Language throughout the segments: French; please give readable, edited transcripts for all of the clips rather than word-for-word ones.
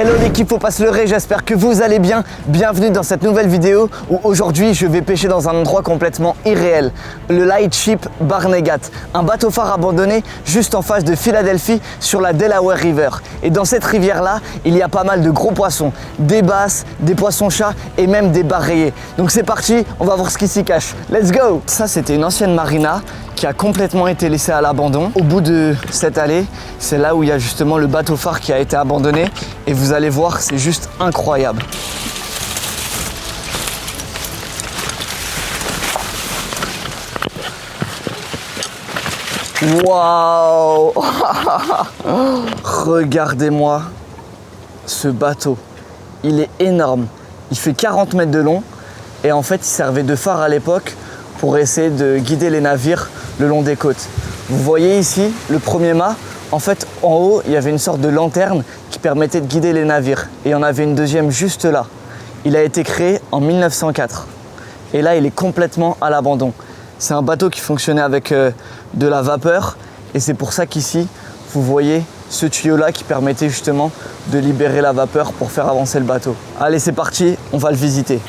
Hello l'équipe, faut pas se leurrer, j'espère que vous allez bien. Bienvenue dans cette nouvelle vidéo où aujourd'hui je vais pêcher dans un endroit complètement irréel. Le Lightship Barnegat, un bateau phare abandonné juste en face de Philadelphie sur la Delaware River. Et dans cette rivière là, il y a pas mal de gros poissons, des basses, des poissons-chats et même des barres rayées. Donc c'est parti, on va voir ce qui s'y cache. Let's go! Ça c'était une ancienne marina qui a complètement été laissée à l'abandon. Au bout de cette allée, c'est là où il y a justement le bateau phare qui a été abandonné. Et vous allez voir, c'est juste incroyable. Waouh! Regardez-moi ce bateau. Il est énorme. Il fait 40 mètres de long. Et en fait, il servait de phare à l'époque pour essayer de guider les navires le long des côtes. Vous voyez ici le premier mât. En fait, en haut, il y avait une sorte de lanterne qui permettait de guider les navires. Et il y en avait une deuxième juste là. Il a été créé en 1904. Et là, il est complètement à l'abandon. C'est un bateau qui fonctionnait avec de la vapeur. Et c'est pour ça qu'ici, vous voyez ce tuyau-là qui permettait justement de libérer la vapeur pour faire avancer le bateau. Allez, c'est parti, on va le visiter.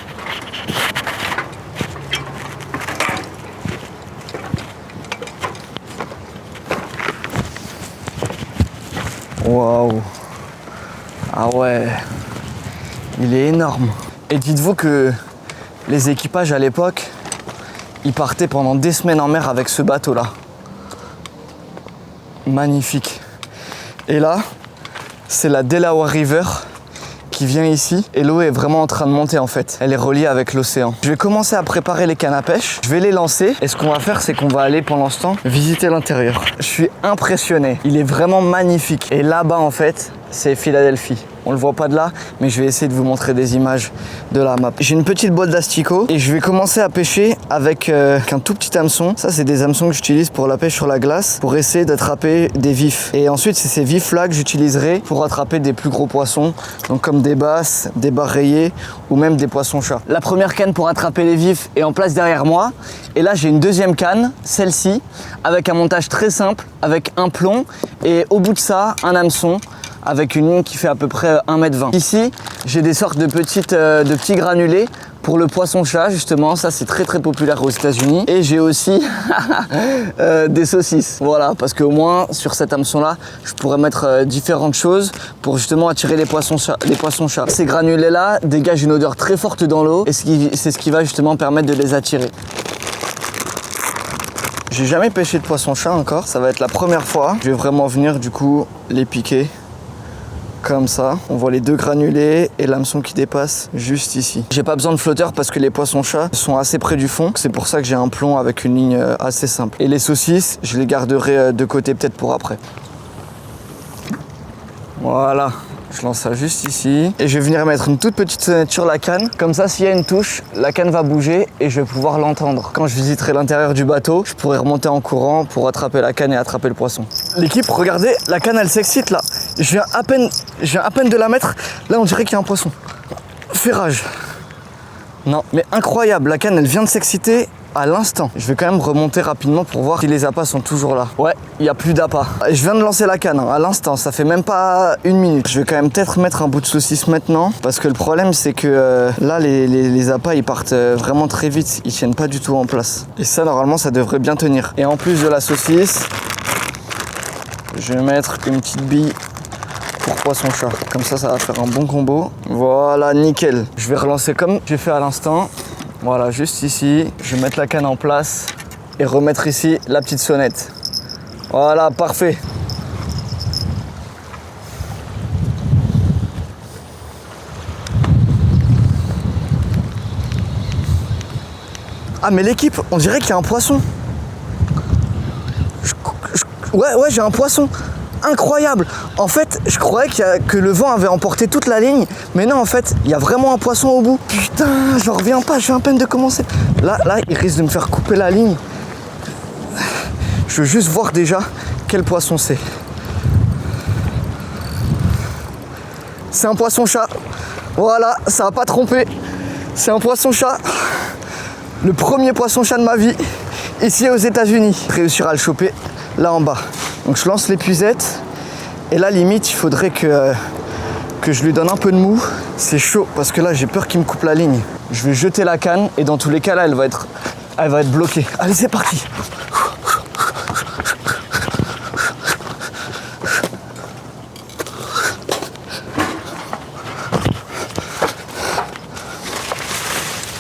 Waouh! Ah ouais, il est énorme. Et dites-vous que les équipages à l'époque, ils partaient pendant des semaines en mer avec ce bateau-là. Magnifique. Et là, c'est la Delaware River qui vient ici et l'eau est vraiment en train de monter en fait. Elle est reliée avec l'océan. Je vais commencer à préparer les cannes à pêche. Je vais les lancer et ce qu'on va faire, c'est qu'on va aller pendant ce temps visiter l'intérieur. Je suis impressionné. Il est vraiment magnifique. Et là-bas en fait, c'est Philadelphie. On le voit pas de là, mais je vais essayer de vous montrer des images de la map. J'ai une petite boîte d'asticot et je vais commencer à pêcher avec un tout petit hameçon. Ça, c'est des hameçons que j'utilise pour la pêche sur la glace, pour essayer d'attraper des vifs. Et ensuite, c'est ces vifs-là que j'utiliserai pour attraper des plus gros poissons, donc comme des basses, des barres rayées ou même des poissons-chats. La première canne pour attraper les vifs est en place derrière moi. Et là, j'ai une deuxième canne, celle-ci, avec un montage très simple, avec un plomb et au bout de ça, un hameçon avec une ligne qui fait à peu près 1,20 m. Ici, j'ai des sortes de petits granulés pour le poisson-chat, justement. Ça, c'est très populaire aux États-Unis. Et j'ai aussi des saucisses. Voilà, parce qu'au moins, sur cet hameçon-là, je pourrais mettre différentes choses pour justement attirer les poissons-chats. Ces granulés-là dégagent une odeur très forte dans l'eau et c'est ce qui va justement permettre de les attirer. J'ai jamais pêché de poisson-chat encore. Ça va être la première fois. Je vais vraiment venir, du coup, les piquer. Comme ça, on voit les deux granulés et l'hameçon qui dépasse juste ici. J'ai pas besoin de flotteur parce que les poissons-chats sont assez près du fond. C'est pour ça que j'ai un plomb avec une ligne assez simple. Et les saucisses, je les garderai de côté peut-être pour après. Voilà. Je lance ça juste ici et je vais venir mettre une toute petite sonnette sur la canne. Comme ça, s'il y a une touche, la canne va bouger et je vais pouvoir l'entendre. Quand je visiterai l'intérieur du bateau, je pourrai remonter en courant pour attraper la canne et attraper le poisson. L'équipe, regardez, la canne, elle s'excite là. Je viens à peine de la mettre. Là, on dirait qu'il y a un poisson. Ferrage. Non, mais incroyable. La canne, elle vient de s'exciter à l'instant. Je vais quand même remonter rapidement pour voir si les appâts sont toujours là. Ouais, il n'y a plus d'appâts. Je viens de lancer la canne à l'instant, ça fait même pas une minute. Je vais quand même peut-être mettre un bout de saucisse maintenant parce que le problème c'est que là les appâts ils partent vraiment très vite, ils tiennent pas du tout en place. Et ça normalement ça devrait bien tenir. Et en plus de la saucisse, je vais mettre une petite bille pour poisson-chat. Comme ça va faire un bon combo. Voilà, nickel. Je vais relancer comme j'ai fait à l'instant. Voilà, juste ici, je vais mettre la canne en place et remettre ici la petite sonnette. Voilà, parfait. Ah mais l'équipe, on dirait qu'il y a un poisson. Ouais, j'ai un poisson. Incroyable. En fait, je croyais que le vent avait emporté toute la ligne, mais non, en fait, il y a vraiment un poisson au bout. Putain, j'en reviens pas, je viens à peine de commencer. Là, il risque de me faire couper la ligne. Je veux juste voir déjà quel poisson c'est. C'est un poisson-chat. Voilà, ça va pas tromper. C'est un poisson-chat. Le premier poisson-chat de ma vie, ici aux États-Unis. Réussir à le choper là en bas. Donc je lance l'épuisette et là limite il faudrait que que je lui donne un peu de mou. C'est chaud parce que là j'ai peur qu'il me coupe la ligne. Je vais jeter la canne et dans tous les cas là elle va être bloquée. Allez, c'est parti.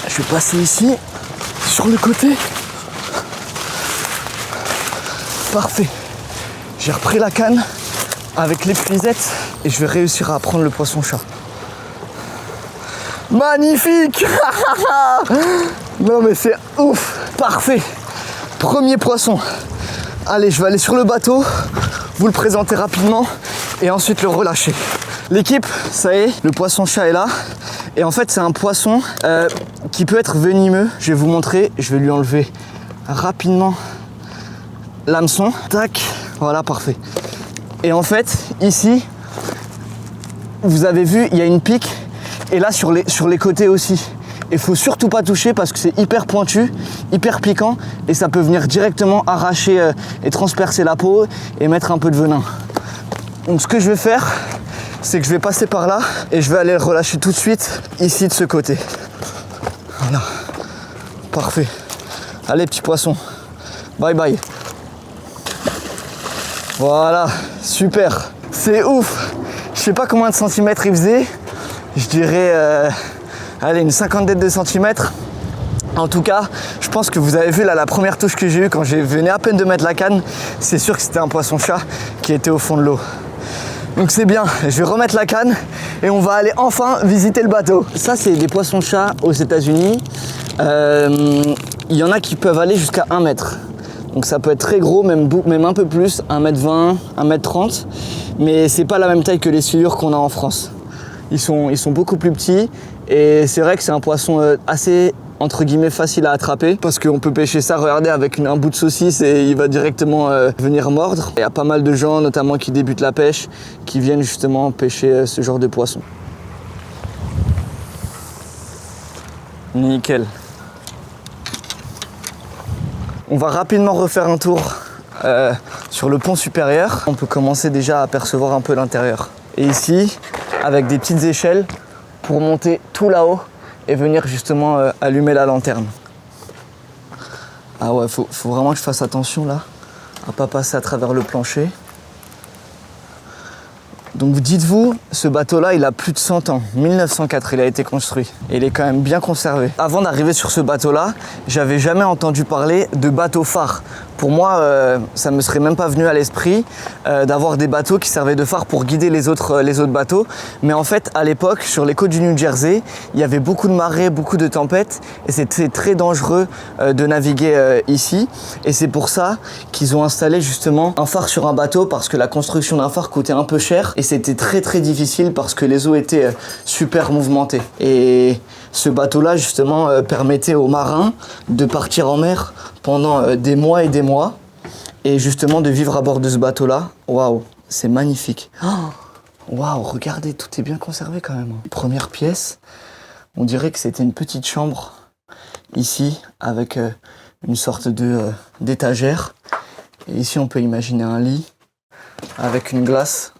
Je vais passer ici, sur le côté. Parfait. J'ai repris la canne avec l'épuisette et je vais réussir à prendre le poisson-chat. Magnifique. Non mais c'est ouf. Parfait. Premier poisson. Allez, je vais aller sur le bateau, vous le présenter rapidement et ensuite le relâcher. L'équipe, ça y est, le poisson-chat est là. Et en fait, c'est un poisson qui peut être venimeux. Je vais vous montrer, je vais lui enlever rapidement l'hameçon. Tac, voilà, parfait. Et en fait, ici, vous avez vu, il y a une pique. Et là, sur les côtés aussi. Il faut surtout pas toucher parce que c'est hyper pointu, hyper piquant. Et ça peut venir directement arracher et transpercer la peau et mettre un peu de venin. Donc ce que je vais faire, c'est que je vais passer par là et je vais aller le relâcher tout de suite ici de ce côté. Voilà. Parfait. Allez, petit poisson. Bye bye. Voilà. Super. C'est ouf. Je sais pas combien de centimètres il faisait. Je dirais allez, une cinquantaine de centimètres. En tout cas, je pense que vous avez vu là la première touche que j'ai eue quand j'ai venu à peine de mettre la canne. C'est sûr que c'était un poisson-chat qui était au fond de l'eau. Donc c'est bien, je vais remettre la canne et on va aller enfin visiter le bateau. Ça, c'est des poissons-chats aux États-Unis. Il y en a qui peuvent aller jusqu'à 1 mètre. Donc ça peut être très gros, même un peu plus, 1m20, 1m30. Mais c'est pas la même taille que les silures qu'on a en France. Ils sont beaucoup plus petits et c'est vrai que c'est un poisson assez entre guillemets facile à attraper parce qu'on peut pêcher ça, regardez, avec un bout de saucisse et il va directement venir mordre. Il y a pas mal de gens, notamment qui débutent la pêche, qui viennent justement pêcher ce genre de poisson. Nickel. On va rapidement refaire un tour sur le pont supérieur. On peut commencer déjà à apercevoir un peu l'intérieur. Et ici, avec des petites échelles pour monter tout là-haut et venir justement allumer la lanterne. Ah ouais, faut vraiment que je fasse attention là, à pas passer à travers le plancher. Donc dites-vous, ce bateau-là, il a plus de 100 ans. 1904, il a été construit. Et il est quand même bien conservé. Avant d'arriver sur ce bateau-là, j'avais jamais entendu parler de bateau phare. Pour moi, ça me serait même pas venu à l'esprit d'avoir des bateaux qui servaient de phare pour guider les autres bateaux. Mais en fait, à l'époque, sur les côtes du New Jersey, il y avait beaucoup de marées, beaucoup de tempêtes. Et c'était très dangereux de naviguer ici. Et c'est pour ça qu'ils ont installé justement un phare sur un bateau, parce que la construction d'un phare coûtait un peu cher. Et c'était très très difficile parce que les eaux étaient super mouvementées. Et ce bateau-là, justement, permettait aux marins de partir en mer pendant des mois et des mois, et justement de vivre à bord de ce bateau-là. Waouh, c'est magnifique. Waouh, regardez, tout est bien conservé quand même. Première pièce, on dirait que c'était une petite chambre ici, avec une sorte d'étagère. Et ici, on peut imaginer un lit avec une glace.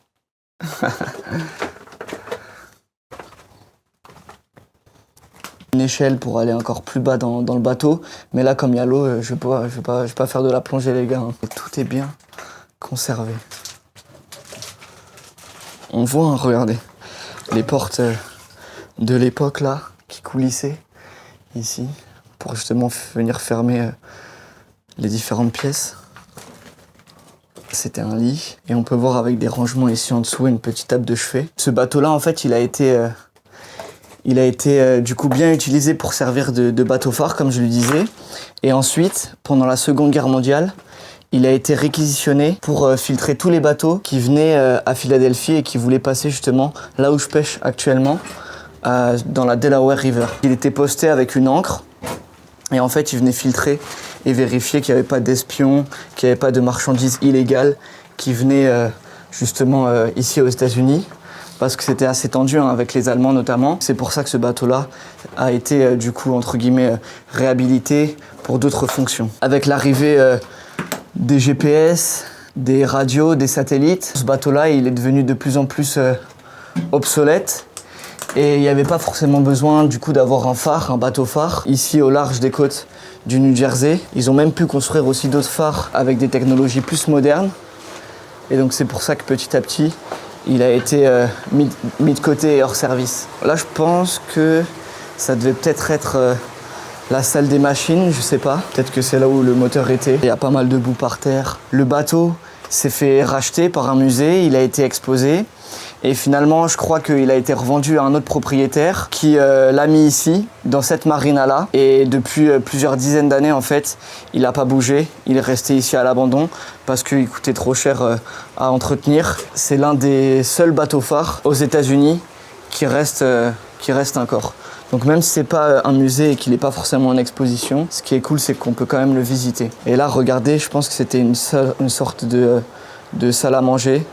Une échelle pour aller encore plus bas dans le bateau, mais là comme il y a l'eau, je vais pas faire de la plongée, les gars, hein. Tout est bien conservé. On voit, hein, regardez, les portes de l'époque là qui coulissaient ici pour justement venir fermer les différentes pièces. C'était un lit et on peut voir avec des rangements ici en dessous une petite table de chevet. Ce bateau là, en fait, il a été du coup bien utilisé pour servir de bateau phare, comme je le disais. Et ensuite, pendant la Seconde Guerre mondiale, il a été réquisitionné pour filtrer tous les bateaux qui venaient à Philadelphie et qui voulaient passer justement là où je pêche actuellement, dans la Delaware River. Il était posté avec une ancre et en fait il venait filtrer et vérifier qu'il n'y avait pas d'espions, qu'il n'y avait pas de marchandises illégales qui venaient justement ici aux États-Unis. Parce que c'était assez tendu, hein, avec les Allemands notamment. C'est pour ça que ce bateau-là a été du coup entre guillemets réhabilité pour d'autres fonctions. Avec l'arrivée des GPS, des radios, des satellites, ce bateau-là il est devenu de plus en plus obsolète. Et il n'y avait pas forcément besoin du coup d'avoir un phare, un bateau phare, ici au large des côtes du New Jersey. Ils ont même pu construire aussi d'autres phares avec des technologies plus modernes. Et donc c'est pour ça que petit à petit, il a été mis de côté et hors service. Là je pense que ça devait peut-être être la salle des machines, je sais pas. Peut-être que c'est là où le moteur était. Il y a pas mal de boue par terre. Le bateau s'est fait racheter par un musée, il a été exposé. Et finalement, je crois qu'il a été revendu à un autre propriétaire qui l'a mis ici, dans cette marina-là. Et depuis plusieurs dizaines d'années, en fait, il n'a pas bougé. Il est resté ici à l'abandon parce qu'il coûtait trop cher à entretenir. C'est l'un des seuls bateaux phares aux États-Unis qui reste encore. Donc même si c'est pas un musée et qu'il n'est pas forcément en exposition, ce qui est cool, c'est qu'on peut quand même le visiter. Et là, regardez, je pense que c'était une sorte de salle à manger.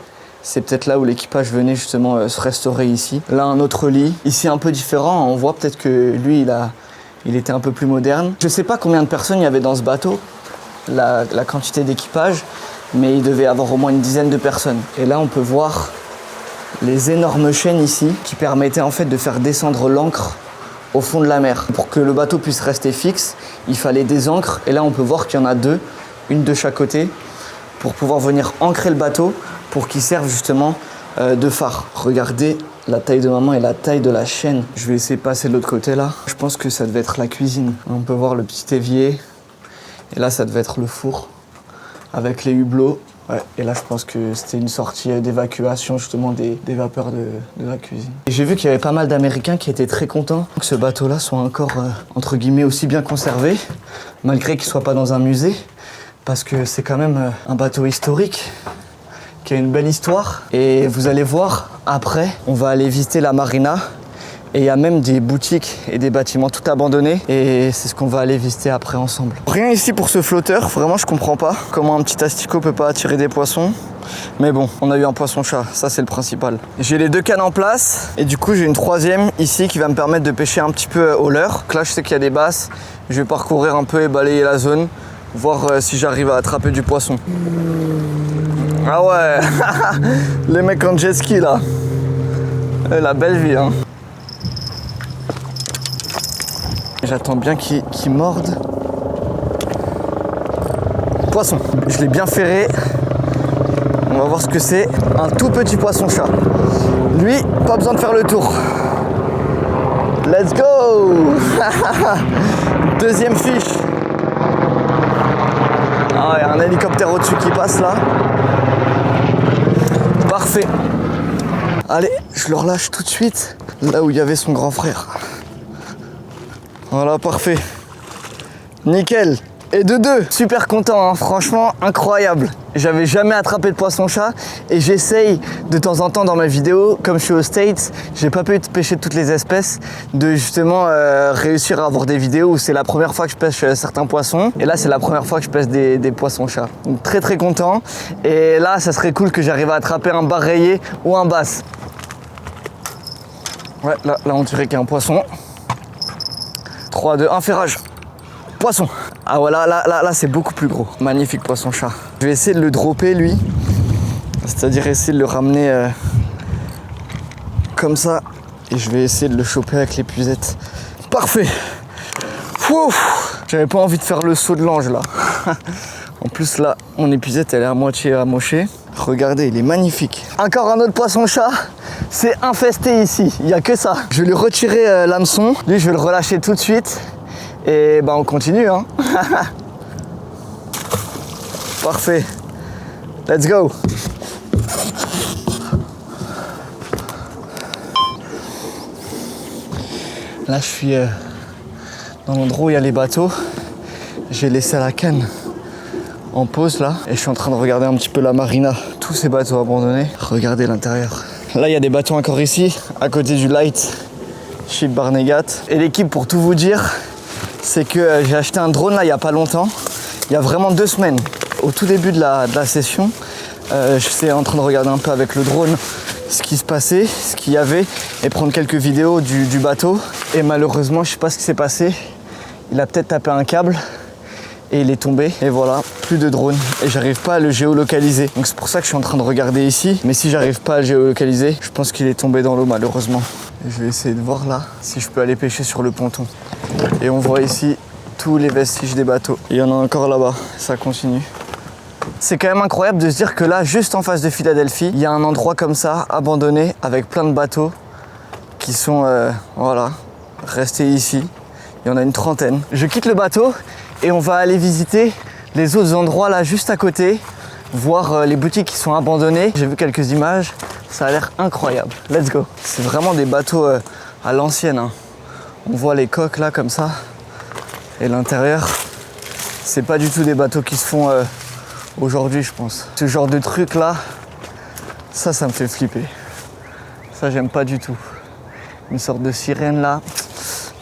C'est peut-être là où l'équipage venait justement se restaurer ici. Là, un autre lit. Ici, un peu différent. On voit peut-être que lui, il était un peu plus moderne. Je ne sais pas combien de personnes il y avait dans ce bateau, la quantité d'équipage, mais il devait y avoir au moins une dizaine de personnes. Et là, on peut voir les énormes chaînes ici qui permettaient en fait de faire descendre l'ancre au fond de la mer. Pour que le bateau puisse rester fixe, il fallait des ancres. Et là, on peut voir qu'il y en a deux, une de chaque côté, pour pouvoir venir ancrer le bateau pour qu'il serve justement de phare. Regardez la taille de maman et la taille de la chaîne. Je vais essayer de passer de l'autre côté là. Je pense que ça devait être la cuisine. On peut voir le petit évier. Et là, ça devait être le four avec les hublots. Ouais, et là, je pense que c'était une sortie d'évacuation justement des vapeurs de la cuisine. Et j'ai vu qu'il y avait pas mal d'Américains qui étaient très contents que ce bateau-là soit encore, entre guillemets, aussi bien conservé, malgré qu'il soit pas dans un musée, parce que c'est quand même un bateau historique qui a une belle histoire. Et vous allez voir, après, on va aller visiter la marina. Et il y a même des boutiques et des bâtiments tout abandonnés. Et c'est ce qu'on va aller visiter après ensemble. Rien ici pour ce flotteur. Vraiment, je comprends pas comment un petit asticot peut pas attirer des poissons. Mais bon, on a eu un poisson-chat. Ça, c'est le principal. J'ai les 2 cannes en place. Et du coup, j'ai une 3e ici qui va me permettre de pêcher un petit peu au leurre. Donc là, je sais qu'il y a des basses. Je vais parcourir un peu et balayer la zone. Voir si j'arrive à attraper du poisson. Ah ouais, les mecs en jet ski là. La belle vie hein. J'attends bien qu'il morde. Poisson. Je l'ai bien ferré. On va voir ce que c'est. Un tout petit poisson-chat. Lui, pas besoin de faire le tour. Let's go. 2e fiche. Ah, il y a un hélicoptère au-dessus qui passe là. Parfait. Allez, je le relâche tout de suite. Là où il y avait son grand frère. Voilà, parfait. Nickel. Et de 2. Super content, hein. Franchement, incroyable. J'avais jamais attrapé de poisson-chat et j'essaye de temps en temps dans mes vidéos, comme je suis aux States, j'ai pas pu pêcher toutes les espèces, de justement réussir à avoir des vidéos où c'est la première fois que je pêche certains poissons. Et là, c'est la première fois que je pêche des poissons-chats. Donc très très content. Et là, ça serait cool que j'arrive à attraper un bar rayé ou un basse. Ouais, là on dirait qu'il y a un poisson. 3, 2, 1, ferrage. Poisson. Ah voilà, là c'est beaucoup plus gros. Magnifique poisson-chat. Je vais essayer de le dropper lui. C'est-à-dire essayer de le ramener comme ça. Et je vais essayer de le choper avec l'épuisette. Parfait. J'avais pas envie de faire le saut de l'ange là. En plus là, mon épuisette elle est à moitié amochée. Regardez, il est magnifique. Encore un autre poisson-chat. C'est infesté ici, il n'y a que ça. Je vais lui retirer l'hameçon. Lui, je vais le relâcher tout de suite. Et bah on continue hein. Parfait. Let's go. Là je suis dans l'endroit où il y a les bateaux. J'ai laissé la canne en pause là. Et je suis en train de regarder un petit peu la marina. Tous ces bateaux abandonnés. Regardez l'intérieur. Là il y a des bateaux encore ici, à côté du Light Ship Barnegat. Et l'équipe, pour tout vous dire, c'est que j'ai acheté un drone là il n'y a pas longtemps, il y a vraiment 2 semaines, au tout début de la session. Je suis en train de regarder un peu avec le drone ce qui se passait, ce qu'il y avait, et prendre quelques vidéos du bateau. Et malheureusement, je sais pas ce qui s'est passé, il a peut-être tapé un câble et il est tombé. Et voilà, plus de drone et j'arrive pas à le géolocaliser. Donc c'est pour ça que je suis en train de regarder ici. Mais si j'arrive pas à le géolocaliser, je pense qu'il est tombé dans l'eau malheureusement. Et je vais essayer de voir là si je peux aller pêcher sur le ponton. Et on voit ici tous les vestiges des bateaux. Il y en a encore là-bas, ça continue. C'est quand même incroyable de se dire que là, juste en face de Philadelphie, il y a un endroit comme ça, abandonné, avec plein de bateaux qui sont, voilà, restés ici. Il y en a une trentaine. Je quitte le bateau et on va aller visiter les autres endroits là, juste à côté, voir les boutiques qui sont abandonnées. J'ai vu quelques images, ça a l'air incroyable. Let's go. C'est vraiment des bateaux à l'ancienne, hein. On voit les coques là, comme ça. Et l'intérieur, c'est pas du tout des bateaux qui se font aujourd'hui, je pense. Ce genre de truc là, ça me fait flipper. Ça, j'aime pas du tout. Une sorte de sirène là,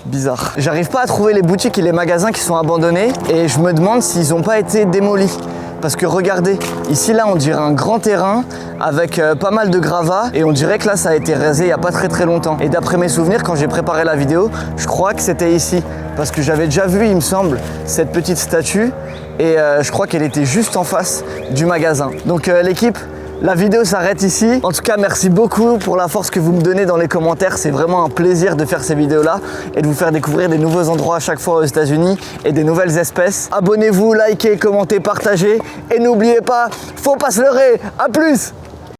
bizarre. J'arrive pas à trouver les boutiques et les magasins qui sont abandonnés et je me demande s'ils ont pas été démolis. Parce que regardez, ici là on dirait un grand terrain avec pas mal de gravats et on dirait que là ça a été rasé il n'y a pas très longtemps. Et d'après mes souvenirs, quand j'ai préparé la vidéo, je crois que c'était ici. Parce que j'avais déjà vu, il me semble, cette petite statue et je crois qu'elle était juste en face du magasin. Donc l'équipe, la vidéo s'arrête ici. En tout cas, merci beaucoup pour la force que vous me donnez dans les commentaires. C'est vraiment un plaisir de faire ces vidéos-là et de vous faire découvrir des nouveaux endroits à chaque fois aux États-Unis et des nouvelles espèces. Abonnez-vous, likez, commentez, partagez et n'oubliez pas, faut pas se leurrer. À plus!